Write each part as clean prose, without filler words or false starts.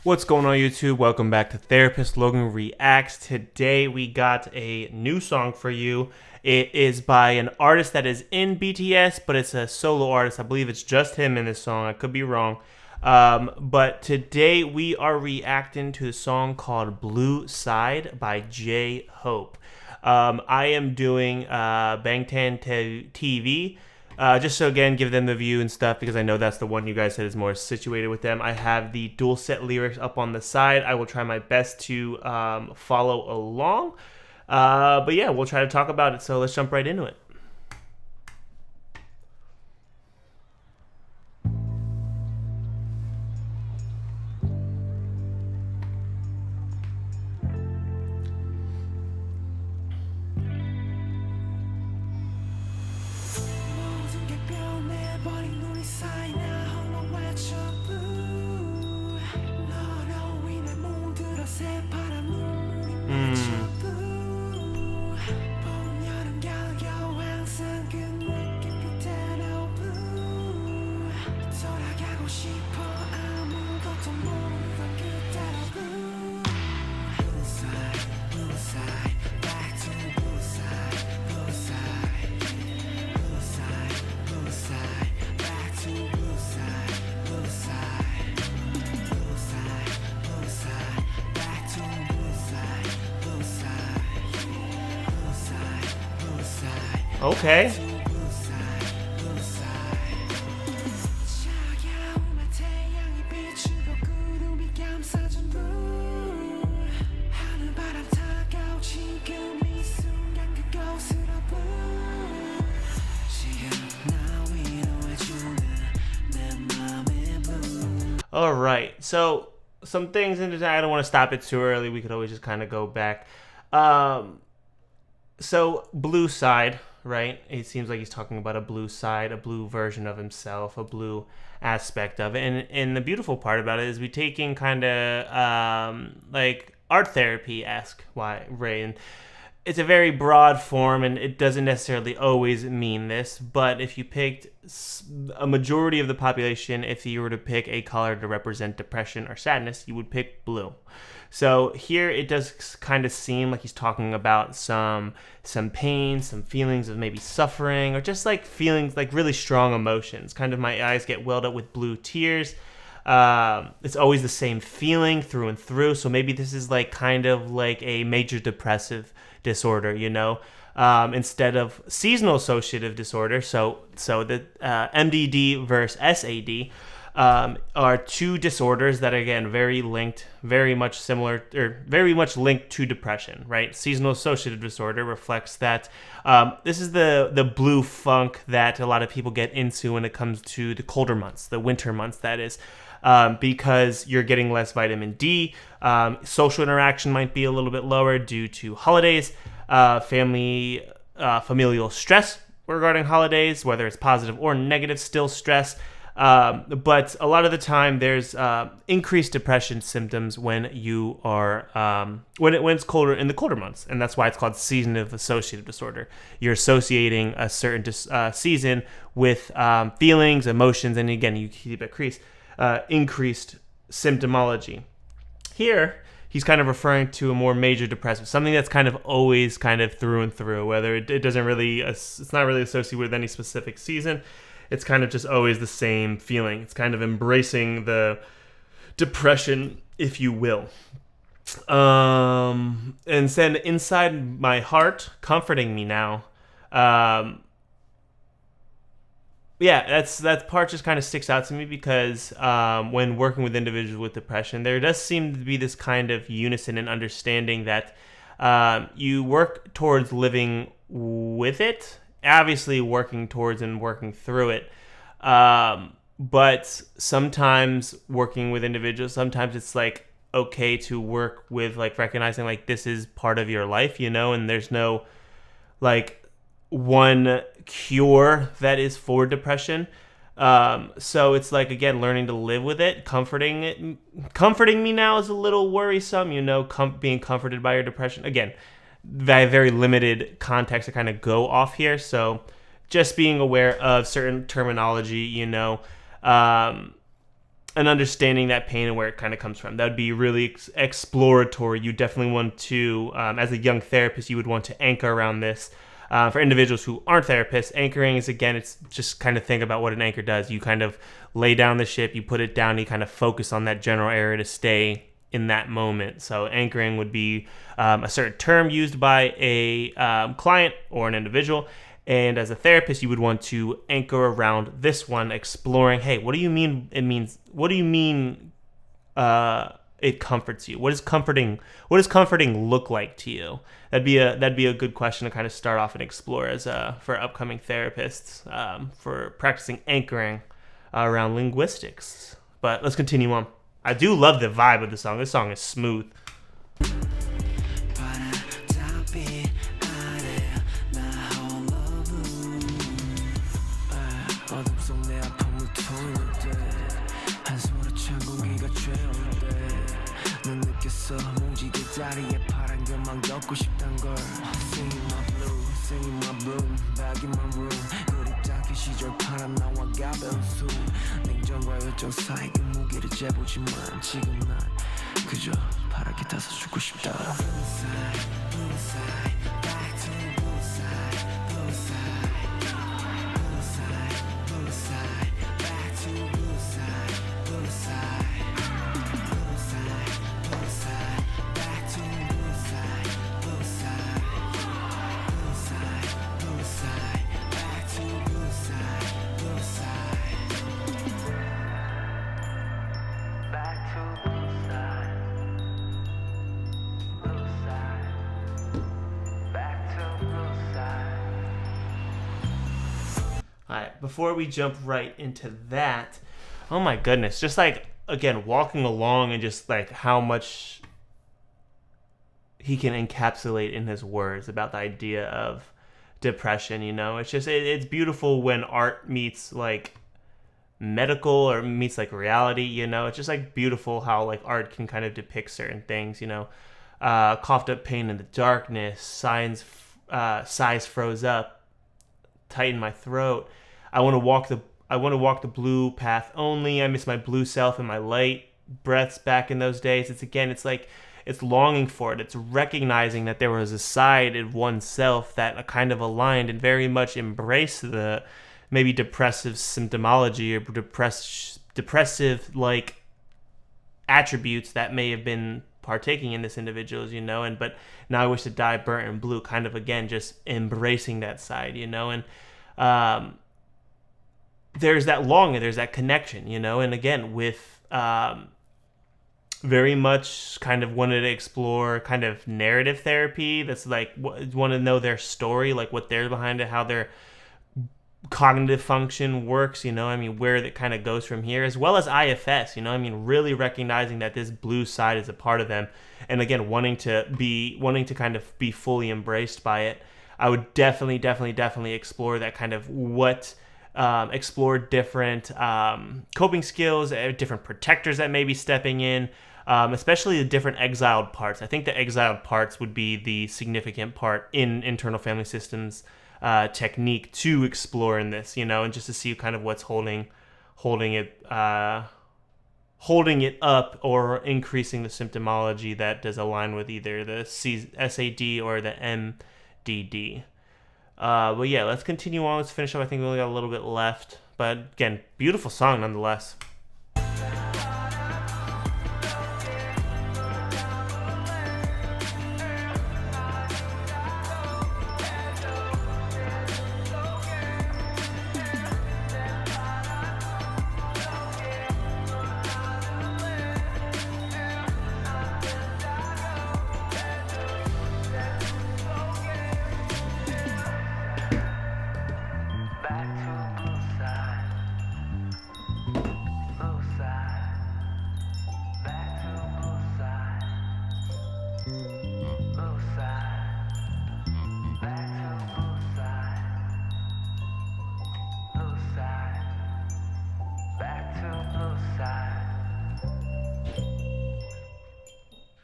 What's going on, YouTube? Welcome back to Therapist Logan Reacts. Today we got a new song for you. It is by an artist that is in BTS, but it's a solo artist. I believe it's just him in this song. I could be wrong. But today we are reacting to the song called Blue Side by J-Hope. I am doing Bangtan TV. Just so again, give them the view and stuff because I know that's the one you guys said is more situated with them. I have the dual set lyrics up on the side. I will try my best to follow along. But yeah, we'll try to talk about it. So let's jump right into it. Okay. All right. So some things in the I don't want to stop it too early. We could always just kind of go back. So blue side, right? It seems like he's talking about a blue side, a blue version of himself, a blue aspect of it. And the beautiful part about it is we taking kind of like art therapy-esque way. And it's a very broad form, and it doesn't necessarily always mean this. But if you picked a majority of the population, if you were to pick a color to represent depression or sadness, you would pick blue. So here it does kind of seem like he's talking about some pain, some feelings of maybe suffering, or just like feelings like really strong emotions. Kind of my eyes get welled up with blue tears. It's always the same feeling through and through. So maybe this is like kind of like a major depressive disorder, you know, instead of seasonal associative disorder. So the MDD versus SAD. Are two disorders that are, again, very linked, very much similar, or very much linked to depression, right? Seasonal associative disorder reflects that this is the blue funk that a lot of people get into when it comes to the colder months, the winter months, that is, because you're getting less vitamin D. Social interaction might be a little bit lower due to holidays, familial stress regarding holidays, whether it's positive or negative, still stress. But a lot of the time there's increased depression symptoms when you are when it's colder in the colder months, and that's why it's called seasonal associative disorder. You're associating a certain season with feelings, emotions, and again you keep increased symptomology. Here he's kind of referring to a more major depressive, something that's kind of always kind of through and through, whether it doesn't really it's not really associated with any specific season. It's kind of just always the same feeling. It's kind of embracing the depression, if you will. And then inside my heart, comforting me now. Yeah, that part just kind of sticks out to me because when working with individuals with depression, there does seem to be this kind of unison and understanding that you work towards living with it, obviously working towards and working through it. But sometimes working with individuals, sometimes it's like okay to work with like recognizing like this is part of your life, you know, and there's no like one cure that is for depression. So it's like, again, learning to live with it. Comforting me now is a little worrisome, you know, being comforted by your depression. Again, very limited context to kind of go off here. So just being aware of certain terminology, you know, and understanding that pain and where it kind of comes from. That would be really exploratory. You definitely want to, as a young therapist, you would want to anchor around this. For individuals who aren't therapists, anchoring is, again, it's just kind of think about what an anchor does. You kind of lay down the ship, you put it down, you kind of focus on that general area to stay in that moment. So anchoring would be a certain term used by a client or an individual. And as a therapist, you would want to anchor around this one, exploring, hey, what do you mean it means? What do you mean it comforts you? What does comforting look like to you? That'd be a good question to kind of start off and explore as for upcoming therapists for practicing anchoring around linguistics. But let's continue on. I do love the vibe of the song. This song is smooth. Alright, before we jump right into that, oh my goodness, just like, again, walking along and just like how much he can encapsulate in his words about the idea of depression, it's just, it's beautiful when art meets like medical or meets like reality, it's just like beautiful how like art can kind of depict certain things, coughed up pain in the darkness, sighs froze up, tighten my throat. I want to walk the blue path only. I miss my blue self and my light breaths back in those days. It's longing for it. It's recognizing that there was a side in oneself that kind of aligned and very much embraced the maybe depressive symptomology or depressive like attributes that may have been partaking in this individual's, but now I wish to die burnt in blue, kind of again just embracing that side, and there's that longing, there's that connection, and again with very much kind of wanted to explore kind of narrative therapy that's like want to know their story, like what they're behind it, how their cognitive function works, where that kind of goes from here, as well as IFS, really recognizing that this blue side is a part of them, and again wanting to kind of be fully embraced by it. I would definitely explore that kind of explore different coping skills, different protectors that may be stepping in, especially the different exiled parts. I think the exiled parts would be the significant part in internal family systems technique to explore in this, and just to see kind of what's holding it up or increasing the symptomology that does align with either the SAD or the MDD. But yeah, let's continue on. Let's finish up. I think we only got a little bit left. But again, beautiful song nonetheless.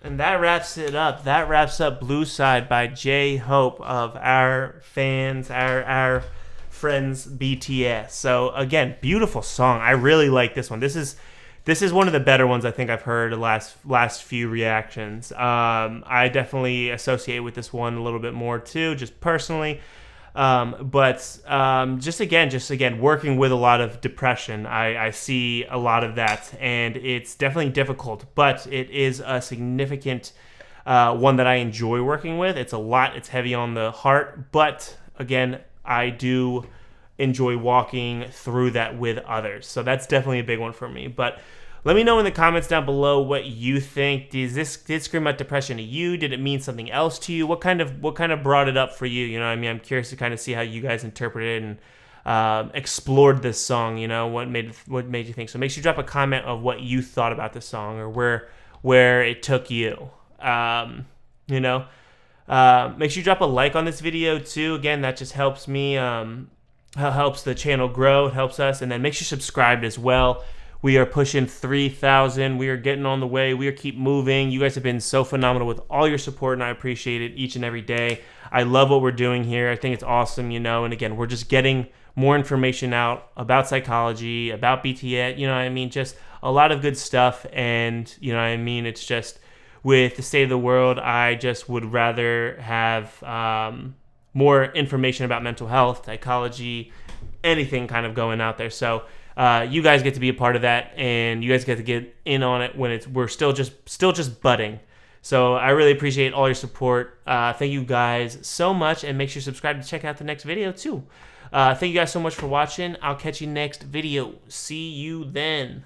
And that wraps it up. That wraps up Blue Side by J Hope of our fans, our friends BTS. So again, beautiful song. I really like this one. This is this is one of the better ones I think I've heard the last few reactions. I definitely associate with this one a little bit more too, just personally. But just again, working with a lot of depression, I see a lot of that, and it's definitely difficult, but it is a significant one that I enjoy working with. It's a lot, it's heavy on the heart, but again, I do enjoy walking through that with others. So that's definitely a big one for me. But let me know in the comments down below what you think. Did scream out depression to you? Did it mean something else to you? What kind of brought it up for you? You know what I mean? I'm curious to kind of see how you guys interpreted and explored this song. You know, what made you think? So make sure you drop a comment of what you thought about the song or where it took you. You know, make sure you drop a like on this video too. Again, that just helps me, helps the channel grow. It helps us. And then make sure you're subscribed as well. We are pushing 3,000. We are getting on the way. We are keep moving. You guys have been so phenomenal with all your support, and I appreciate it each and every day. I love what we're doing here. I think it's awesome, you know. And again, we're just getting more information out about psychology, about BTS, you know what I mean? Just a lot of good stuff. And, you know what I mean? It's just with the state of the world, I just would rather have more information about mental health, psychology, anything kind of going out there. So you guys get to be a part of that, and you guys get to get in on it when we're still just budding. So I really appreciate all your support. Thank you guys so much, and make sure you subscribe to check out the next video too. Thank you guys so much for watching. I'll catch you next video. See you then.